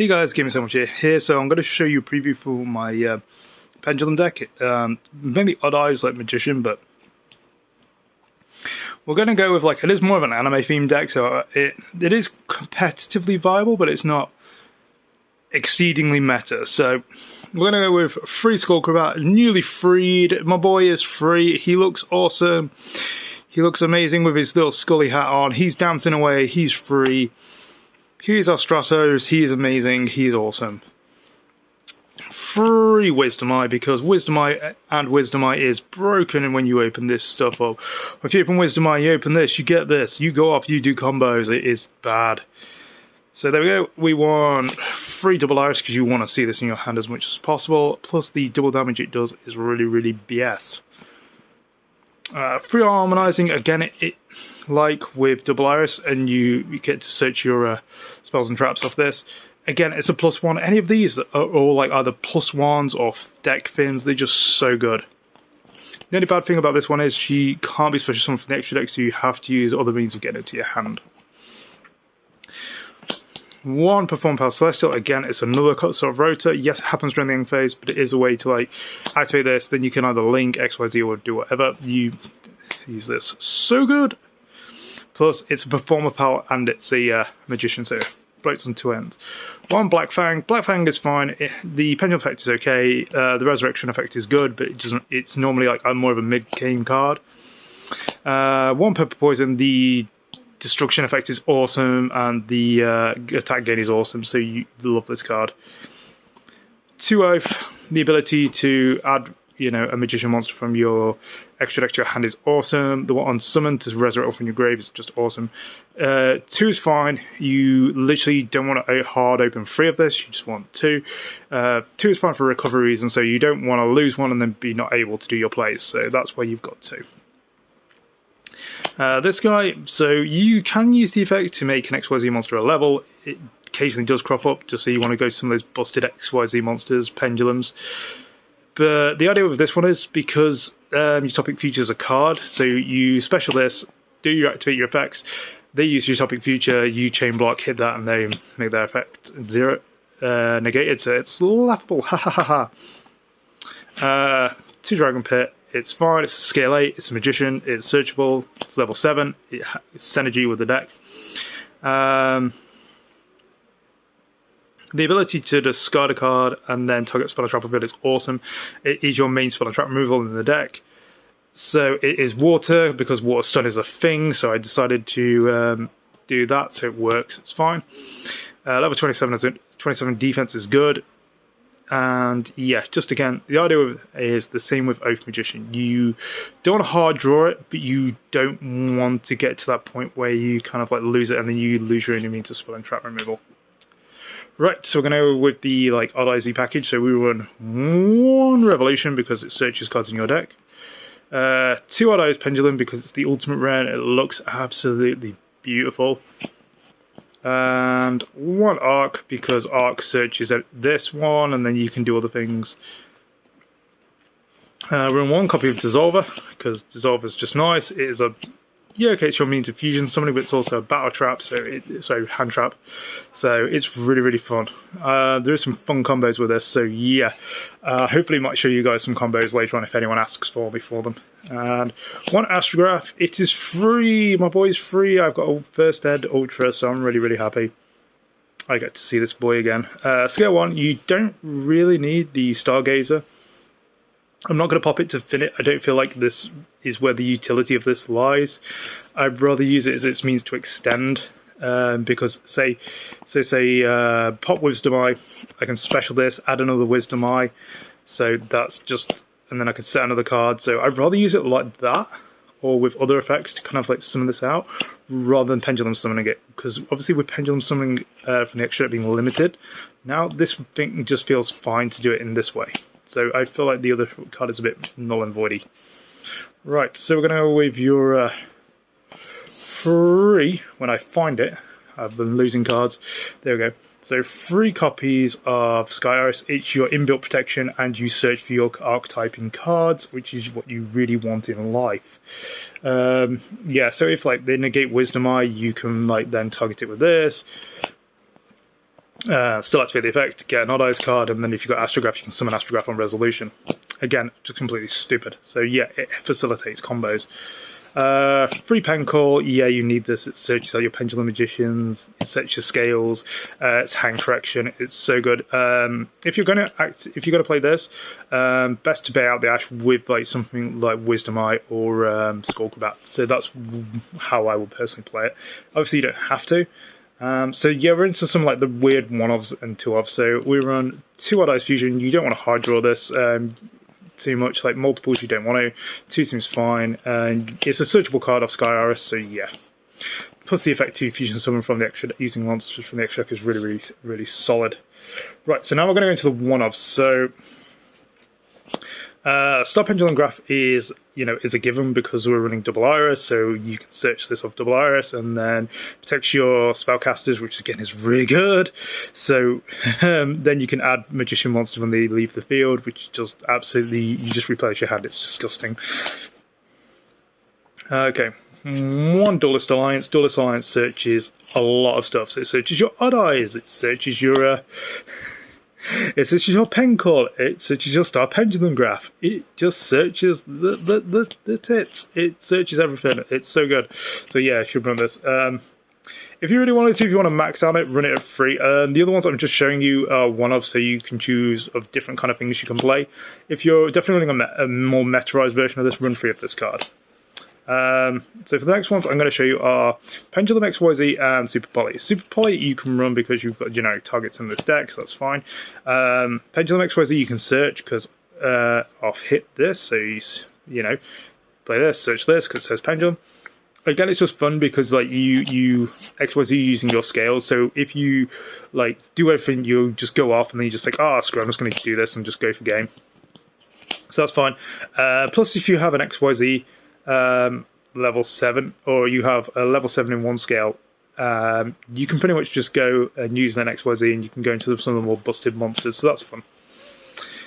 Hey guys, TheGamingSandwich here. So I'm going to show you a preview for my pendulum deck. Mainly odd eyes like Magician, but we're going to go with it is more of an anime themed deck, so it is competitively viable, but it's not exceedingly meta. So we're going to go with Free Skullcrabat, newly freed. My boy is free. He looks awesome. He looks amazing with his little Scully hat on. He's dancing away. He's free. Here's our Stratos, he's amazing, he's awesome. Free Wisdom Eye, because Wisdom Eye and Wisdom Eye is broken when you open this stuff up. If you open Wisdom Eye, you open this, you get this, you go off, you do combos, it is bad. So there we go, we want free double iris because you want to see this in your hand as much as possible, plus the double damage it does is really BS. Free harmonizing, again, it like with double iris, and you get to search your spells and traps off this. Again, it's a +1. Any of these are all either +1s or deck fins. They're just so good. The only bad thing about this one is she can't be special summoned from the extra deck, so you have to use other means of getting it to your hand. One Perform Power Celestial, again, it's another sort of rotor. Yes, it happens during the end phase, but it is a way to activate this, then you can either link XYZ or do whatever. You use this. So good! Plus, it's a Performer Power and it's a Magician, so it floats on two ends. One Black Fang. Black Fang is fine. The Pendulum effect is okay. The Resurrection effect is good, but it's normally more of a mid-game card. One Purple Poison. The Destruction effect is awesome, and the attack gain is awesome, so you love this card. 2 Oath, the ability to add, a Magician monster from your extra deck to your hand is awesome. The one on Summon to resurrect from your grave is just awesome. 2 is fine. You literally don't want a hard open 3 of this, you just want 2. 2 is fine for recovery reasons, so you don't want to lose one and then be not able to do your plays, so that's why you've got 2. This guy, so you can use the effect to make an XYZ monster a level. It occasionally does crop up, just so you want to go to some of those busted XYZ monsters, pendulums. But the idea with this one is because your topic features a card, so you special this, do you activate your effects, they use your topic feature, you chain block, hit that, and they make their effect 0 negated, so it's laughable, ha ha ha ha. 2 Dragon Pit. It's fine, it's a scale 8, it's a Magician, it's searchable, it's level 7, it's synergy with the deck. The ability to discard a card and then target spell and trap with it is awesome. It is your main spell and trap removal in the deck. So it is water, because water stun is a thing, so I decided to do that, so it works, it's fine. Level 27 defense is good. And yeah, just again, the idea is the same with Oath Magician. You don't want to hard draw it, but you don't want to get to that point where you kind of lose it and then you lose your enemy to spell and trap removal. Right, so we're going to go with the Odd Eyes package. So we run 1 Revolution because it searches cards in your deck. 2 Odd Eyes Pendulum because it's the ultimate rare and it looks absolutely beautiful. And 1 Arc because Arc searches at this one and then you can do other things. We're in 1 copy of Dissolver because Dissolver is just nice. It is it's your means of fusion summoning, but it's also a battle trap, so hand trap. So it's really fun. There is some fun combos with this, so yeah. Hopefully I might show you guys some combos later on if anyone asks for me for them. And 1 Astrograph, it is free, my boy's free. I've got a first ed ultra, so I'm really happy I get to see this boy again. Scale 1, you don't really need the Stargazer. I'm not going to pop it to fin it. I don't feel like this is where the utility of this lies. I'd rather use it as its means to extend, because say pop Wisdom Eye, I can special this, add another Wisdom Eye, so that's just, and then I can set another card. So I'd rather use it like that, or with other effects to kind of summon this out, rather than pendulum summoning it, because obviously with pendulum summoning from the extra being limited, now this thing just feels fine to do it in this way. So I feel like the other card is a bit null and voidy. Right, so we're going to go with your free, when I find it. I've been losing cards. There we go. So 3 copies of Sky Iris. It's your inbuilt protection, and you search for your archetyping cards, which is what you really want in life. Yeah, so if they negate Wisdom Eye, you can then target it with this. Still activate the effect, get an odd eyes card, and then if you've got Astrograph, you can summon Astrograph on resolution. Again, just completely stupid. So yeah, it facilitates combos. Free pen call, yeah, you need this. It searches out your Pendulum Magicians, it sets your scales, it's hand correction. It's so good. If you're gonna play this, best to pay out the Ash with like something like Wisdom Eye or Skullcrabat. So that's how I would personally play it. Obviously, you don't have to. So yeah, we're into some like the weird 1-offs and 2-offs. So we run 2 Odd Eyes Fusion. You don't want to hard draw this too much. Like multiples, you don't want to. 2 seems fine. And it's a searchable card off Sky Iris. So yeah. Plus the effect 2 Fusion Summon from the extra using monsters from the extra deck is really solid. Right. So now we're going to go into the 1-offs. So. Star Pendulum Graph is a given because we're running Double Iris, so you can search this off Double Iris and then protects your spellcasters, which again is really good. So then you can add Magician monsters when they leave the field, which just absolutely, you just replace your hand. It's disgusting. Okay, 1 Duelist Alliance. Duelist Alliance searches a lot of stuff. So it searches your Odd Eyes, it searches your it searches your pen call, it searches your Star Pendulum Graph, it just searches the tits, it searches everything. It's so good. So yeah, I should run this. If you really wanted to, if you want to max out it, run it at free. The other ones I'm just showing you are 1-offs, so you can choose of different kind of things you can play. If you're definitely running a more metarized version of this, run free of this card. So for the next ones I'm going to show you are Pendulum XYZ and Super Poly. Super Poly you can run because you've got generic targets in this deck, so that's fine. Pendulum XYZ you can search because off hit this, so you play this, search this because it says Pendulum. Again, it's just fun because like you XYZ using your scales, so if you like do everything, you just go off and then you just like, screw it, I'm just going to do this and just go for game. So that's fine. Plus if you have an XYZ level 7, or you have a level 7 in 1 scale, you can pretty much just go and use an XYZ and you can go into some of the more busted monsters, so that's fun.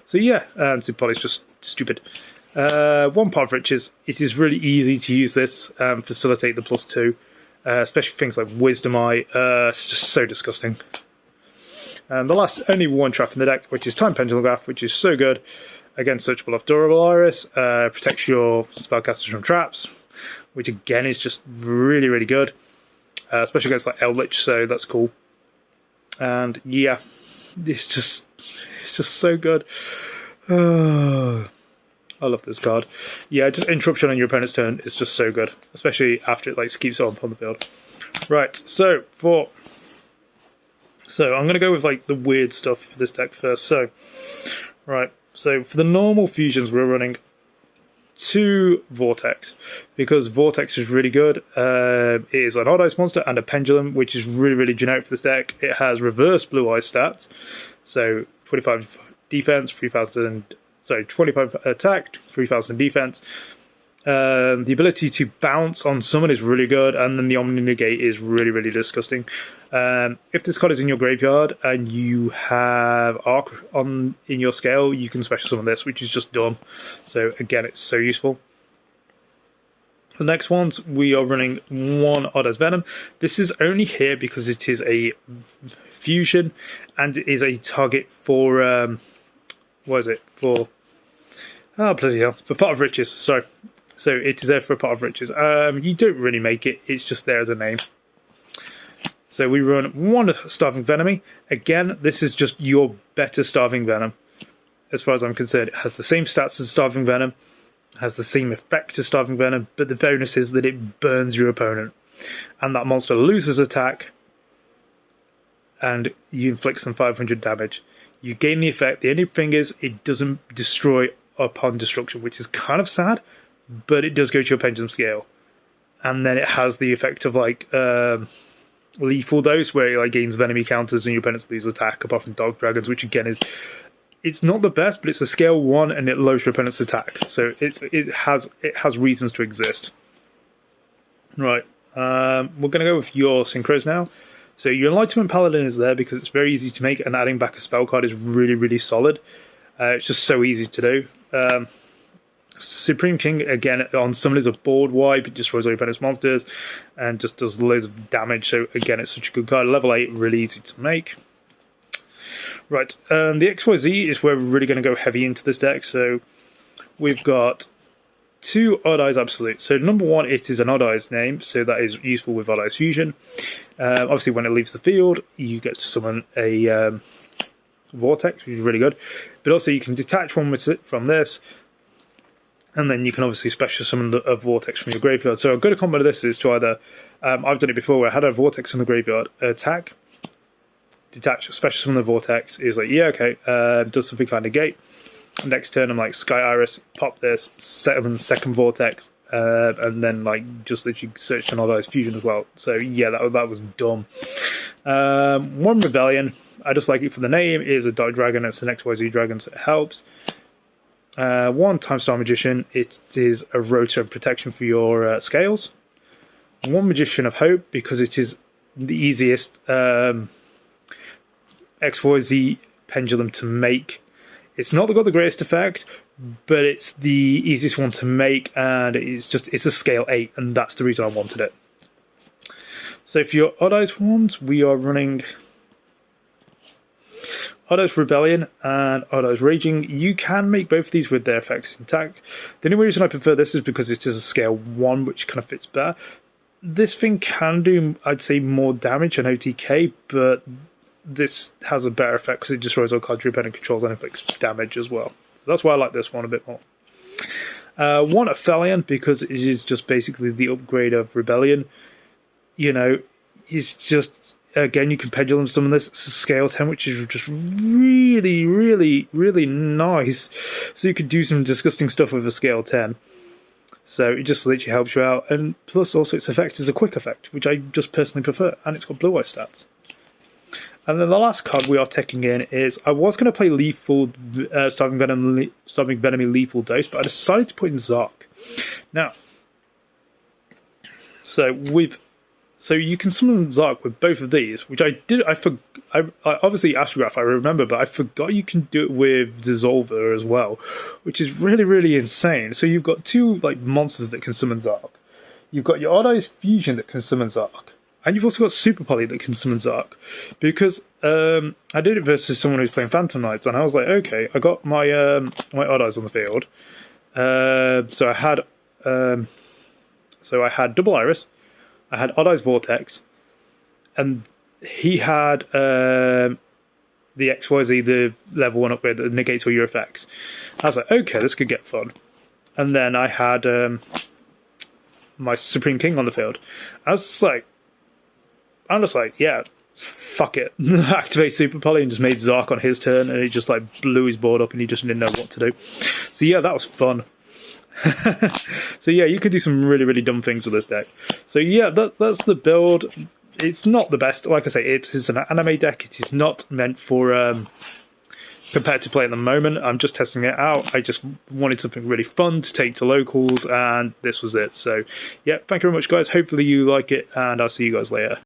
So yeah, Super Poly is just stupid. 1 Pot of Riches, it is really easy to use this, facilitate the +2, especially things like Wisdom Eye. It's just so disgusting. And the last, only 1 trap in the deck, which is Time Pendulum Graph, which is so good. Again, searchable off Durable Iris, protects your spellcasters from traps, which again is just really good, especially against like Eldritch, so that's cool. And yeah, it's just so good. I love this card. Yeah, just interruption on your opponent's turn is just so good, especially after it like keeps on the field. Right, so I'm gonna go with like the weird stuff for this deck first. So for the normal fusions, we're running 2 Vortex, because Vortex is really good. It is an Odd Eyes monster and a Pendulum, which is really generic for this deck. It has reverse Blue Eye stats, so 25 defense, 25 attack, 3000 defense. The ability to bounce on summon is really good, and then the Omni Negate is really disgusting. If this card is in your graveyard and you have Arc in your scale, you can special summon this, which is just dumb. So again, it's so useful. The next ones, we are running 1 Odd Eyes Venom. This is only here because it is a fusion and it is a target for what is it for? Oh bloody hell! For Pot of Riches, sorry. So it is there for a Pot of Riches. You don't really make it, it's just there as a name. So we run 1 Starving Venomy. Again, this is just your better Starving Venom. As far as I'm concerned, it has the same stats as Starving Venom, has the same effect as Starving Venom, but the bonus is that it burns your opponent. And that monster loses attack, and you inflict some 500 damage. You gain the effect. The only thing is, it doesn't destroy upon destruction, which is kind of sad, but it does go to your Pendulum scale. And then it has the effect of like lethal dose, where it like gains venomy counters and your opponents lose attack, apart from Dog Dragons, which again it's not the best, but it's a scale 1 and it lowers your opponent's attack, so it has reasons to exist. Right, we're going to go with your synchros now. So your Enlightenment Paladin is there because it's very easy to make, and adding back a spell card is really solid. It's just so easy to do. Supreme King, again, on summon is a board wipe, it destroys all your opponent's monsters and just does loads of damage, so again, it's such a good card. Level 8, really easy to make. Right, the XYZ is where we're really going to go heavy into this deck. So we've got 2 Odd Eyes Absolute. So number 1, it is an Odd Eyes name, so that is useful with Odd Eyes Fusion. Obviously, when it leaves the field, you get to summon a Vortex, which is really good. But also, you can detach one from this, and then you can obviously special summon a Vortex from your graveyard. So a good combo of this is to either, I've done it before where I had a Vortex in the graveyard, attack, detach, special summon the Vortex, is like, yeah, okay, does something kind of negate. Next turn, I'm like, Sky Iris, pop this, summon the second Vortex, and then like just literally search an Odd Eyes Fusion as well. So yeah, that was dumb. 1 Rebellion, I just like it for the name. It is a Dark Dragon, it's an XYZ dragon, so it helps. 1 Time Star Magician, it is a rotor and protection for your scales. 1 Magician of Hope, because it is the easiest XYZ pendulum to make. It's not got the greatest effect, but it's the easiest one to make, and it's a scale 8, and that's the reason I wanted it. So for your Odd Eyes ones, we are running Odd Eyes Rebellion and Odd Eyes Raging. You can make both of these with their effects intact. The only reason I prefer this is because it is a scale 1, which kind of fits better. This thing can do, I'd say, more damage than OTK, but this has a better effect because it destroys all cards and controls and inflicts damage as well. So that's why I like this one a bit more. 1 Aphelion, because it is just basically the upgrade of Rebellion. You know, it's just, again, you can pendulum summon this. It's a scale 10, which is just really, really, really nice. So you could do some disgusting stuff with a scale 10. So it just literally helps you out. And plus also its effect is a quick effect, which I just personally prefer. And it's got blue eye stats. And then the last card we are taking in is, I was going to play Lethal, Starving Venomy Lethal Dose, but I decided to put in Zark. Now, so you can summon Zark with both of these, which I did. I obviously Astrograph I remember, but I forgot you can do it with Dissolver as well, which is really, really insane. So you've got 2 like monsters that can summon Zark. You've got your Odd Eyes Fusion that can summon Zark. And you've also got Super Poly that can summon Zark. Because I did it versus someone who's playing Phantom Knights, and I was like, okay, I got my my Odd Eyes on the field. So I had Double Iris, I had Odd Eyes Vortex, and he had the XYZ, the level 1 upgrade that negates all your effects. I was like, okay, this could get fun. And then I had my Supreme King on the field. I'm just like, yeah, fuck it. Activate Super Poly and just made Zark on his turn, and it just like blew his board up and he just didn't know what to do. So yeah, that was fun. So yeah, you could do some really, really dumb things with this deck. So yeah, that's the build. It's not the best. Like I say, it is an anime deck. It is not meant for competitive play at the moment. I'm just testing it out. I just wanted something really fun to take to locals, and this was it. So yeah, thank you very much, guys. Hopefully you like it, and I'll see you guys later.